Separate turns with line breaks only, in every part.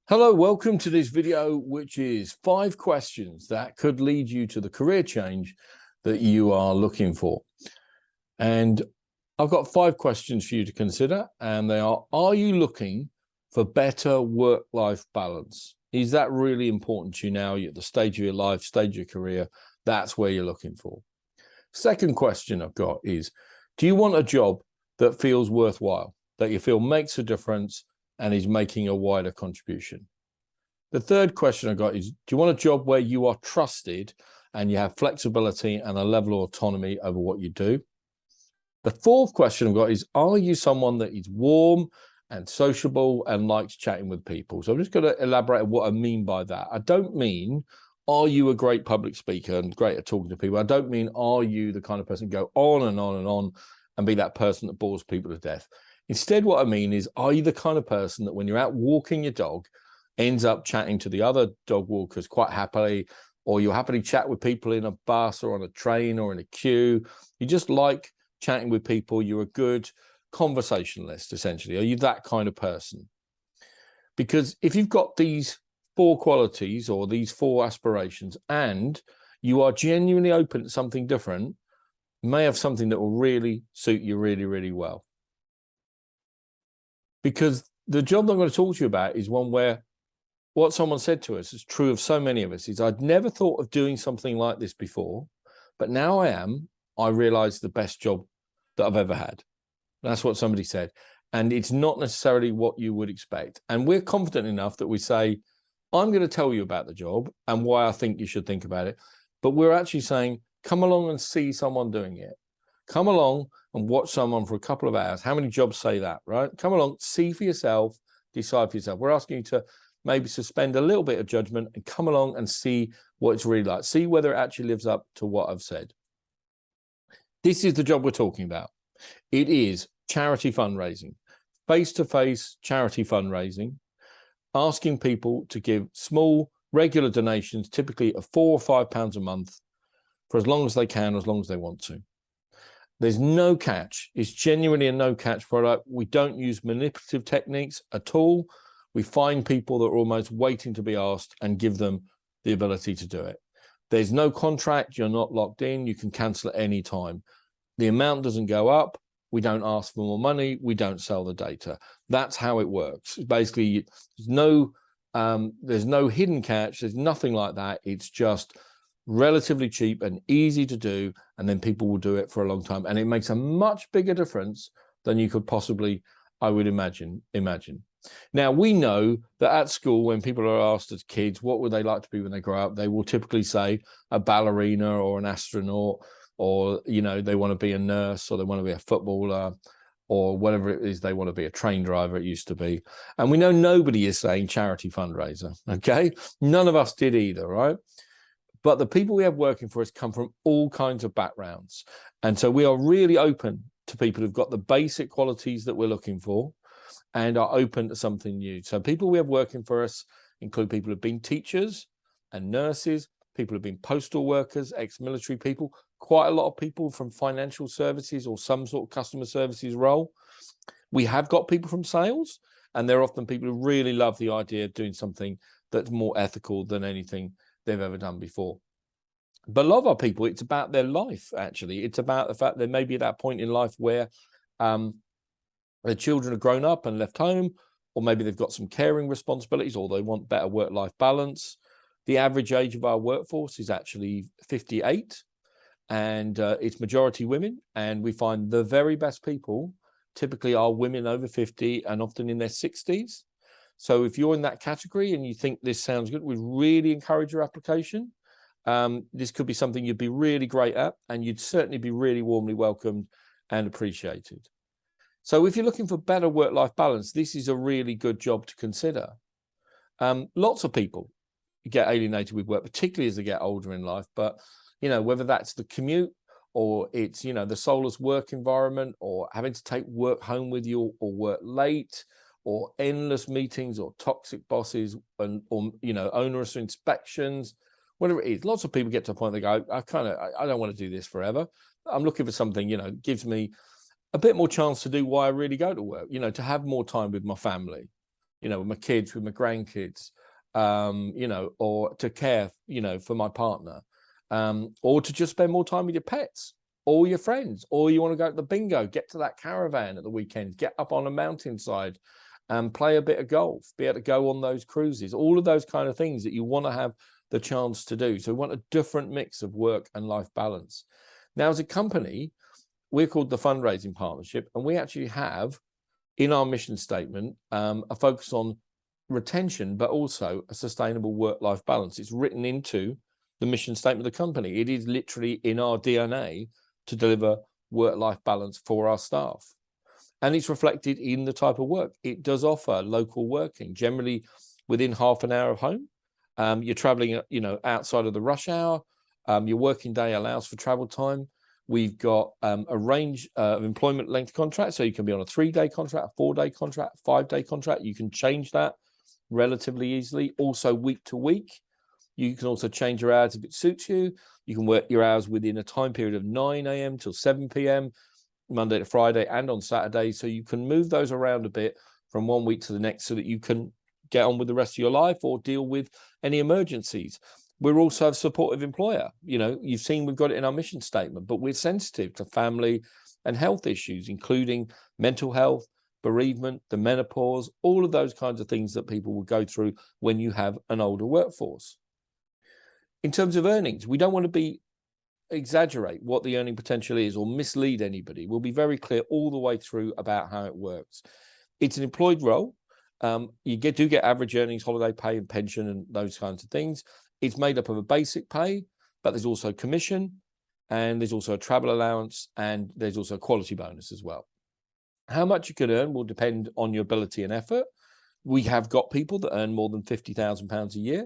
Hello, welcome to this video, which is 5 questions that could lead you to the career change that you are looking for. And I've got 5 questions for you to consider, and they are you looking for better work-life balance? Is that really important to you now? You're at the stage of your life, stage of your career, that's where you're looking for. Second question I've got is, do you want a job that feels worthwhile, that you feel makes a difference and is making a wider contribution? The third question I got is, do you want a job where you are trusted and you have flexibility and a level of autonomy over what you do? The fourth question I've got is, are you someone that is warm and sociable and likes chatting with people? So I'm just going to elaborate on what I mean by that. I don't mean, are you a great public speaker and great at talking to people? I don't mean, are you the kind of person go on and on and on and be that person that bores people to death? Instead, what I mean is, are you the kind of person that when you're out walking your dog, ends up chatting to the other dog walkers quite happily, or you happily chat with people in a bus or on a train or in a queue? You just like chatting with people. You're a good conversationalist, essentially. Are you that kind of person? Because if you've got these 4 qualities or these 4 aspirations and you are genuinely open to something different, you may have something that will really suit you really, really well. Because the job that I'm going to talk to you about is one where what someone said to us is true of so many of us, is I'd never thought of doing something like this before, but now I realize the best job that I've ever had. That's what somebody said. And it's not necessarily what you would expect. And we're confident enough that we say, I'm going to tell you about the job and why I think you should think about it. But we're actually saying, come along and see someone doing it. Come along and watch someone for a couple of hours. How many jobs say that, right? Come along, see for yourself, decide for yourself. We're asking you to maybe suspend a little bit of judgment and come along and see what it's really like. See whether it actually lives up to what I've said. This is the job we're talking about. It is charity fundraising, face-to-face charity fundraising, asking people to give small, regular donations, typically of £4 or £5 a month, for as long as they can, as long as they want to. There's no catch. It's genuinely a no-catch product. We don't use manipulative techniques at all. We find people that are almost waiting to be asked and give them the ability to do it. There's no contract. You're not locked in. You can cancel at any time. The amount doesn't go up. We don't ask for more money. We don't sell the data. That's how it works. Basically, there's no hidden catch. There's nothing like that. It's just relatively cheap and easy to do, and then people will do it for a long time. And it makes a much bigger difference than you could possibly, I would imagine. Now, we know that at school, when people are asked as kids, what would they like to be when they grow up? They will typically say a ballerina or an astronaut, or, you know, they want to be a nurse, or they want to be a footballer, or whatever it is, they want to be a train driver, it used to be. And we know nobody is saying charity fundraiser, okay? None of us did either, right? But the people we have working for us come from all kinds of backgrounds. And so we are really open to people who've got the basic qualities that we're looking for and are open to something new. So people we have working for us include people who've been teachers and nurses, people who've been postal workers, ex-military people, quite a lot of people from financial services or some sort of customer services role. We have got people from sales, and they're often people who really love the idea of doing something that's more ethical than anything they've ever done before. But a lot of our people, it's about their life, actually. It's about the fact they may be at that point in life where their children are grown up and left home, or maybe they've got some caring responsibilities, or they want better work-life balance. The average age of our workforce is actually 58, and it's majority women. And we find the very best people typically are women over 50 and often in their 60s. So if you're in that category and you think this sounds good, we really encourage your application. This could be something you'd be really great at, and you'd certainly be really warmly welcomed and appreciated. So if you're looking for better work-life balance, this is a really good job to consider. Lots of people get alienated with work, particularly as they get older in life. But, you know, whether that's the commute, or it's, you know, the soulless work environment, or having to take work home with you, or work late, or endless meetings, or toxic bosses, or you know, onerous inspections, whatever it is. Lots of people get to a point they go, I don't want to do this forever. I'm looking for something, you know, gives me a bit more chance to do why I really go to work, you know, to have more time with my family, you know, with my kids, with my grandkids, you know, or to care, you know, for my partner, or to just spend more time with your pets or your friends, or you want to go to the bingo, get to that caravan at the weekend, get up on a mountainside and play a bit of golf, be able to go on those cruises, all of those kind of things that you want to have the chance to do. So we want a different mix of work and life balance. Now, as a company, we're called the Fundraising Partnership, and we actually have in our mission statement a focus on retention, but also a sustainable work-life balance. It's written into the mission statement of the company. It is literally in our DNA to deliver work-life balance for our staff. And it's reflected in the type of work. It does offer local working, generally within half an hour of home. You're traveling, you know, outside of the rush hour. Your working day allows for travel time. We've got a range of employment length contracts. So you can be on a 3-day contract, a 4-day contract, 5-day contract. You can change that relatively easily. Also week to week. You can also change your hours if it suits you. You can work your hours within a time period of 9 a.m. till 7 p.m. Monday to Friday and on Saturday. So you can move those around a bit from one week to the next so that you can get on with the rest of your life or deal with any emergencies. We're also a supportive employer. You know, you've seen we've got it in our mission statement, but we're sensitive to family and health issues, including mental health, bereavement, the menopause, all of those kinds of things that people will go through when you have an older workforce. In terms of earnings, we don't want to exaggerate what the earning potential is or mislead anybody. We'll be very clear all the way through about how it works. It's an employed role. You do get average earnings, holiday pay and pension and those kinds of things. It's made up of a basic pay, but there's also commission, and there's also a travel allowance, and there's also a quality bonus as well. How much you can earn will depend on your ability and effort. We have got people that earn more than £50,000 a year.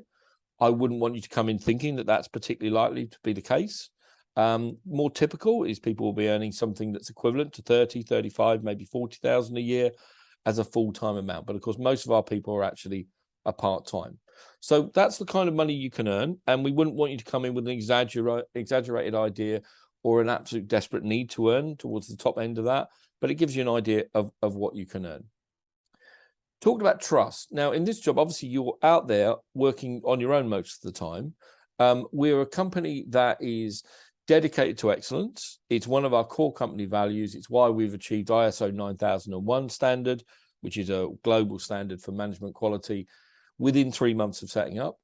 I wouldn't want you to come in thinking that that's particularly likely to be the case. More typical is people will be earning something that's equivalent to 30, 35, maybe 40,000 a year as a full-time amount. But of course, most of our people are actually a part-time. So that's the kind of money you can earn. And we wouldn't want you to come in with an exaggerated idea or an absolute desperate need to earn towards the top end of that. But it gives you an idea of what you can earn. Talked about trust. Now, in this job, obviously, you're out there working on your own most of the time. We're a company that is dedicated to excellence. It's one of our core company values. It's why we've achieved ISO 9001 standard, which is a global standard for management quality, within 3 months of setting up.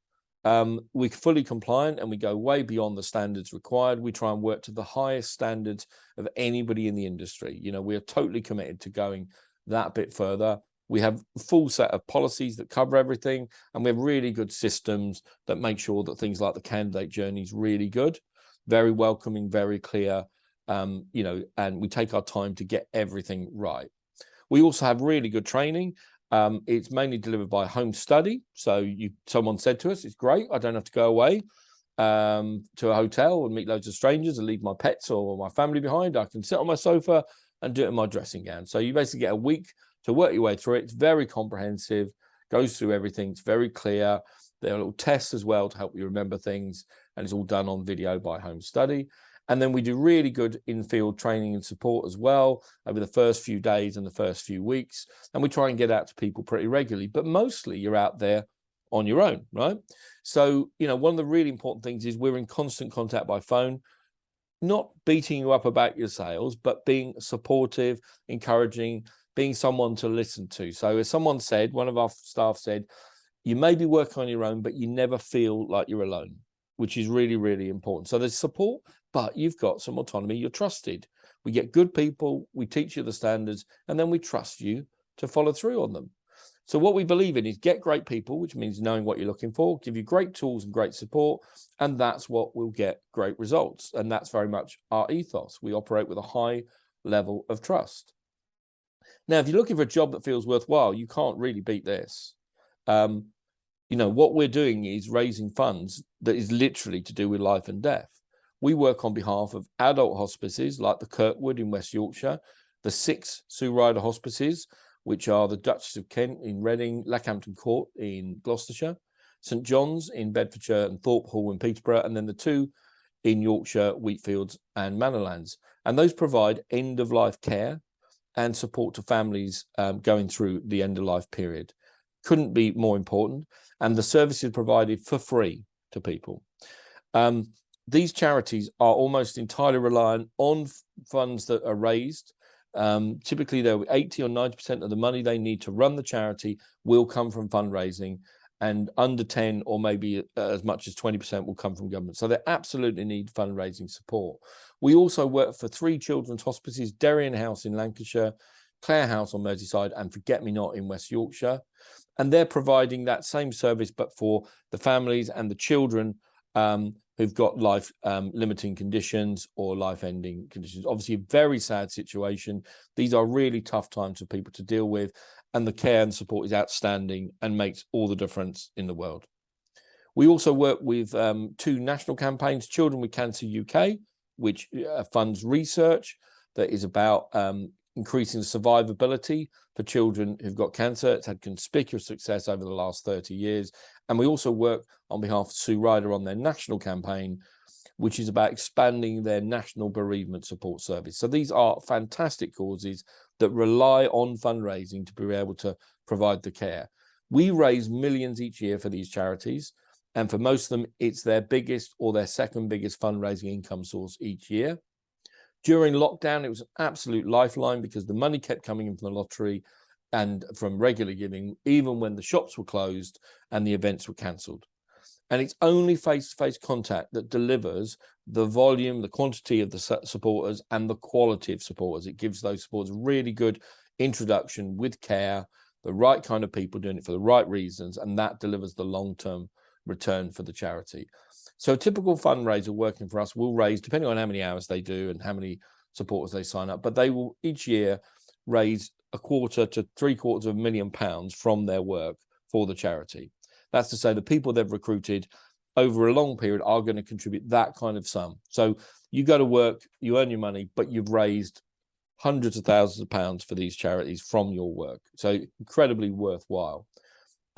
We're fully compliant and we go way beyond the standards required. We try and work to the highest standards of anybody in the industry. You know, we are totally committed to going that bit further. We have a full set of policies that cover everything, and we have really good systems that make sure that things like the candidate journey is really good, very welcoming, very clear, you know, and we take our time to get everything right. We also have really good training. It's mainly delivered by home study. So someone said to us, it's great, I don't have to go away to a hotel and meet loads of strangers and leave my pets or my family behind. I can sit on my sofa and do it in my dressing gown. So you basically get a week to work your way through it. It's very comprehensive, goes through everything. It's very clear. There are little tests as well to help you remember things, and it's all done on video by home study. And then we do really good in-field training and support as well over the first few days and the first few weeks. And we try and get out to people pretty regularly, but mostly you're out there on your own, right? So, you know, one of the really important things is we're in constant contact by phone, not beating you up about your sales, but being supportive, encouraging, being someone to listen to. So as someone said, one of our staff said, you may be working on your own, but you never feel like you're alone, which is really, really important. So there's support, but you've got some autonomy. You're trusted. We get good people. We teach you the standards, and then we trust you to follow through on them. So what we believe in is get great people, which means knowing what you're looking for, give you great tools and great support, and that's what will get great results. And that's very much our ethos. We operate with a high level of trust. Now, if you're looking for a job that feels worthwhile, you can't really beat this. You know, what we're doing is raising funds that is literally to do with life and death. We work on behalf of adult hospices like the Kirkwood in West Yorkshire, the 6 Sue Ryder hospices, which are the Duchess of Kent in Reading, Lackhampton Court in Gloucestershire, St John's in Bedfordshire and Thorpe Hall in Peterborough, and then the 2 in Yorkshire, Wheatfields and Manorlands. And those provide end-of-life care and support to families going through the end-of-life period. couldn't be more important. And the service is provided for free to people. These charities are almost entirely reliant on funds that are raised. Typically, they're 80 or 90% of the money they need to run the charity will come from fundraising, and under 10 or maybe as much as 20% will come from government. So they absolutely need fundraising support. We also work for 3 children's hospices: Derrien House in Lancashire, Clare House on Merseyside, and Forget Me Not in West Yorkshire. And they're providing that same service, but for the families and the children who've got life limiting conditions or life-ending conditions. Obviously, a very sad situation. These are really tough times for people to deal with, and the care and support is outstanding and makes all the difference in the world. We also work with 2 national campaigns: Children with Cancer UK, which funds research that is about increasing the survivability for children who've got cancer. It's had conspicuous success over the last 30 years. And we also work on behalf of Sue Ryder on their national campaign, which is about expanding their national bereavement support service. So these are fantastic causes that rely on fundraising to be able to provide the care. We raise millions each year for these charities, and for most of them, it's their biggest or their second biggest fundraising income source each year. During lockdown, it was an absolute lifeline because the money kept coming in from the lottery and from regular giving, even when the shops were closed and the events were cancelled. And it's only face-to-face contact that delivers the volume, the quantity of the supporters and the quality of supporters. It gives those supporters a really good introduction with care, the right kind of people doing it for the right reasons, and that delivers the long-term return for the charity. So a typical fundraiser working for us will raise, depending on how many hours they do and how many supporters they sign up, but they will each year raise £250,000 to £750,000 from their work for the charity. That's to say the people they've recruited over a long period are going to contribute that kind of sum. So you go to work, you earn your money, but you've raised hundreds of thousands of pounds for these charities from your work. So incredibly worthwhile.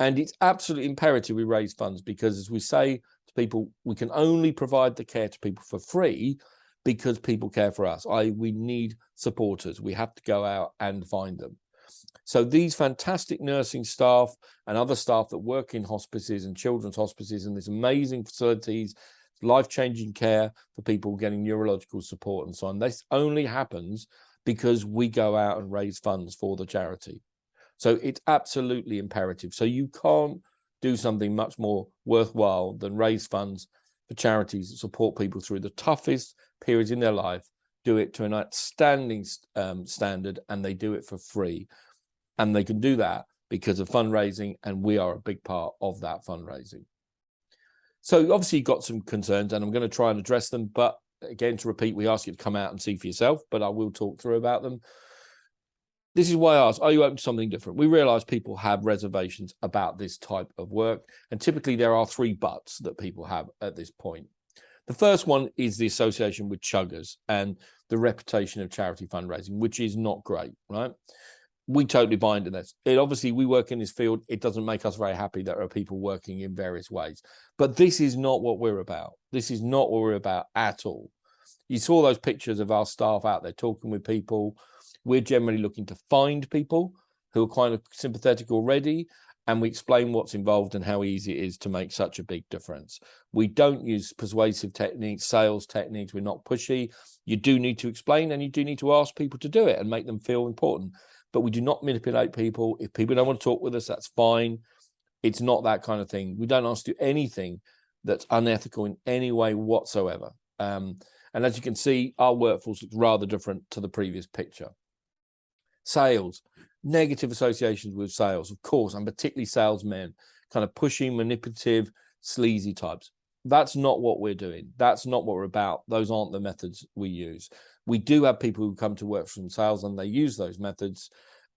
And it's absolutely imperative we raise funds because, as we say to people, we can only provide the care to people for free because people care for us. We need supporters. We have to go out and find them. So these fantastic nursing staff and other staff that work in hospices and children's hospices and these amazing facilities, life-changing care for people getting neurological support and so on, this only happens because we go out and raise funds for the charity. So it's absolutely imperative. So you can't do something much more worthwhile than raise funds for charities that support people through the toughest periods in their life, do it to an outstanding standard, and they do it for free. And they can do that because of fundraising, and we are a big part of that fundraising. So obviously you've got some concerns, and I'm going to try and address them. But again, to repeat, we ask you to come out and see for yourself, but I will talk through about them. This is why I asked, are you open to something different? We realize people have reservations about this type of work, and typically there are 3 buts that people have at this point. The first one is the association with chuggers and the reputation of charity fundraising, which is not great, right? We totally buy into this. Obviously, we work in this field. It doesn't make us very happy that there are people working in various ways. But this is not what we're about. This is not what we're about at all. You saw those pictures of our staff out there talking with people. We're generally looking to find people who are kind of sympathetic already, and we explain what's involved and how easy it is to make such a big difference. We don't use persuasive techniques, sales techniques. We're not pushy. You do need to explain, and you do need to ask people to do it and make them feel important. But we do not manipulate people. If people don't want to talk with us, that's fine. It's not that kind of thing. We don't ask you anything that's unethical in any way whatsoever. And as you can see, our workforce looks rather different to the previous picture. Sales, negative associations with sales, of course, and particularly salesmen, kind of pushy, manipulative, sleazy types. That's not what we're doing. That's not what we're about. Those aren't the methods we use. We do have people who come to work from sales and they use those methods,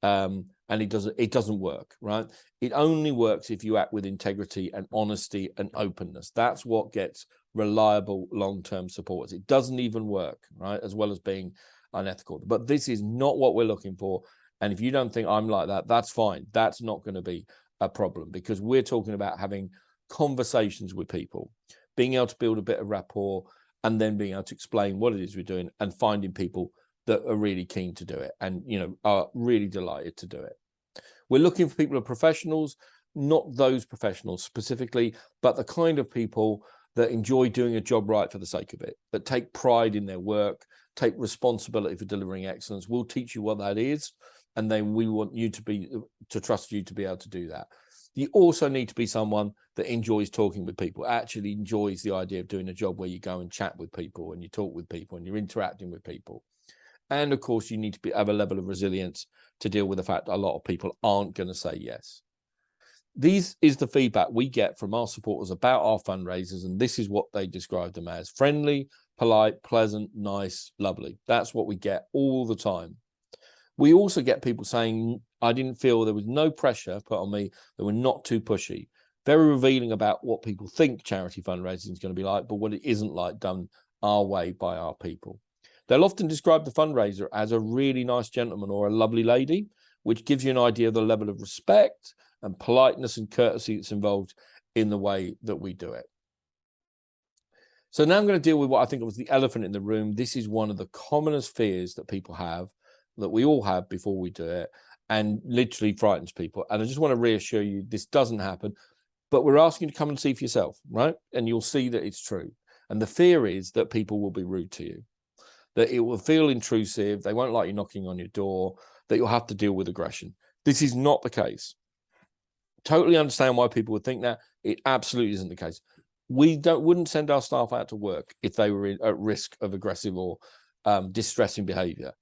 and it doesn't work, right? It only works if you act with integrity and honesty and openness. That's what gets reliable long-term supporters. It doesn't even work, right? As well as being unethical. But this is not what we're looking for. And if you don't think I'm like that, that's fine. That's not going to be a problem, because we're talking about having conversations with people, being able to build a bit of rapport, and then being able to explain what it is we're doing and finding people that are really keen to do it and, are really delighted to do it. We're looking for people who are professionals not those professionals specifically, but the kind of people that enjoy doing a job right for the sake of it, that take pride in their work, take responsibility for delivering excellence. We'll teach you what that is, and then we want you to trust you to be able to do that. You also need to be someone that enjoys talking with people, actually enjoys the idea of doing a job where you go and chat with people and you talk with people and you're interacting with people. And of course, you need to have a level of resilience to deal with the fact that a lot of people aren't going to say yes. This is the feedback we get from our supporters about our fundraisers, and this is what they describe them as: friendly, polite, pleasant, nice, lovely. That's what we get all the time. We also get people saying, I didn't feel there was no pressure put on me, they were not too pushy. Very revealing about what people think charity fundraising is going to be like, but what it isn't like, done our way by our people. They'll often describe the fundraiser as a really nice gentleman or a lovely lady, which gives you an idea of the level of respect and politeness and courtesy that's involved in the way that we do it. So now I'm going to deal with what I think was the elephant in the room. This is one of the commonest fears that people have, that we all have before we do it, and literally frightens people. And I just want to reassure you, this doesn't happen, but we're asking you to come and see for yourself, right? And you'll see that it's true. And the fear is that people will be rude to you, that it will feel intrusive, they won't like you knocking on your door, that you'll have to deal with aggression. This is not the case. Totally understand why people would think that. It absolutely isn't the case. We wouldn't send our staff out to work if they were at risk of aggressive or distressing behavior.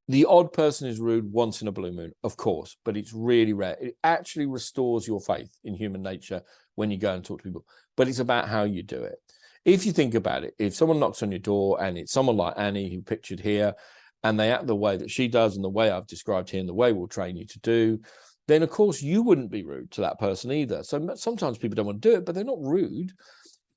The odd person is rude once in a blue moon, of course, but it's really rare. It actually restores your faith in human nature when you go and talk to people, but it's about how you do it. If you think about it, if someone knocks on your door and it's someone like Annie, who pictured here, and they act the way that she does and the way I've described here and the way we'll train you to do, then of course you wouldn't be rude to that person either. So sometimes people don't want to do it, but they're not rude.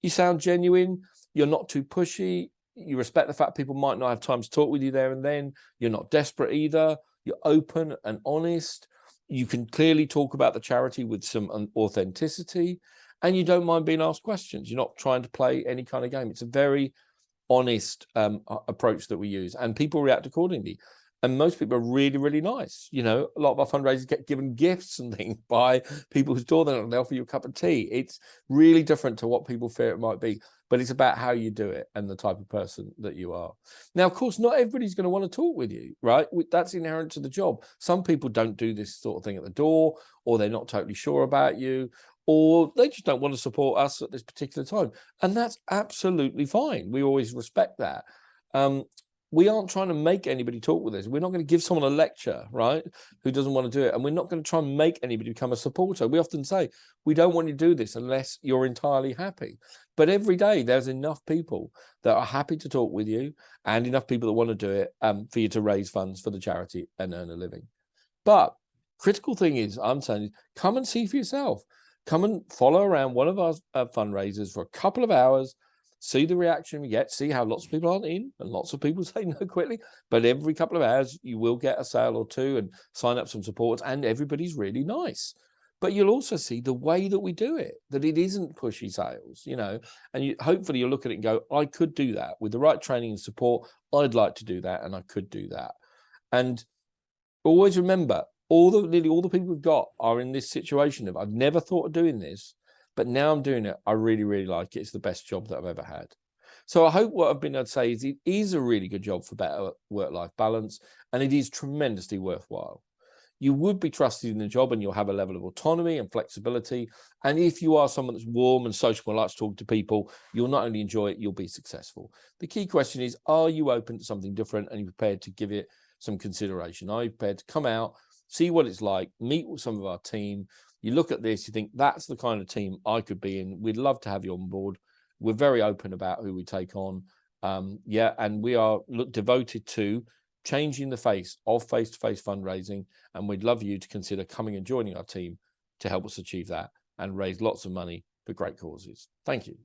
You sound genuine, you're not too pushy, you respect the fact people might not have time to talk with you there and then, you're not desperate either, you're open and honest, you can clearly talk about the charity with some authenticity, and you don't mind being asked questions. You're not trying to play any kind of game. It's a very honest approach that we use, and people react accordingly. And most people are really, really nice. You know, a lot of our fundraisers get given gifts and things by people whose door they're not, they offer you a cup of tea. It's really different to what people fear it might be, but it's about how you do it and the type of person that you are. Now, of course, not everybody's going to want to talk with you, right? That's inherent to the job. Some people don't do this sort of thing at the door, or they're not totally sure about you, or they just don't want to support us at this particular time. And that's absolutely fine. We always respect that. We aren't trying to make anybody talk with us. We're not going to give someone a lecture, right, who doesn't want to do it. And we're not going to try and make anybody become a supporter. We often say, we don't want you to do this unless you're entirely happy. But every day there's enough people that are happy to talk with you and enough people that want to do it for you to raise funds for the charity and earn a living. But critical thing is, I'm telling you, come and see for yourself. Come and follow around one of our fundraisers for a couple of hours, see the reaction we get, see how lots of people aren't in and lots of people say no quickly, but every couple of hours you will get a sale or two and sign up some supporters, and everybody's really nice. But you'll also see the way that we do it, that it isn't pushy sales, you know, and hopefully you'll look at it and go, I could do that with the right training and support. I'd like to do that, and I could do that. And always remember, nearly all the people we've got are in this situation of, I've never thought of doing this, but now I'm doing it. I really, really like it. It's the best job that I've ever had. So I hope what I've been able to say is it is a really good job for better work-life balance, and it is tremendously worthwhile. You would be trusted in the job, and you'll have a level of autonomy and flexibility. And if you are someone that's warm and sociable and likes to talk to people, you'll not only enjoy it, you'll be successful. The key question is, are you open to something different and you're prepared to give it some consideration? Are you prepared to come out, see what it's like, meet with some of our team? You look at this, you think, that's the kind of team I could be in. We'd love to have you on board. We're very open about who we take on. And we are devoted to changing the face of face-to-face fundraising. And we'd love you to consider coming and joining our team to help us achieve that and raise lots of money for great causes. Thank you.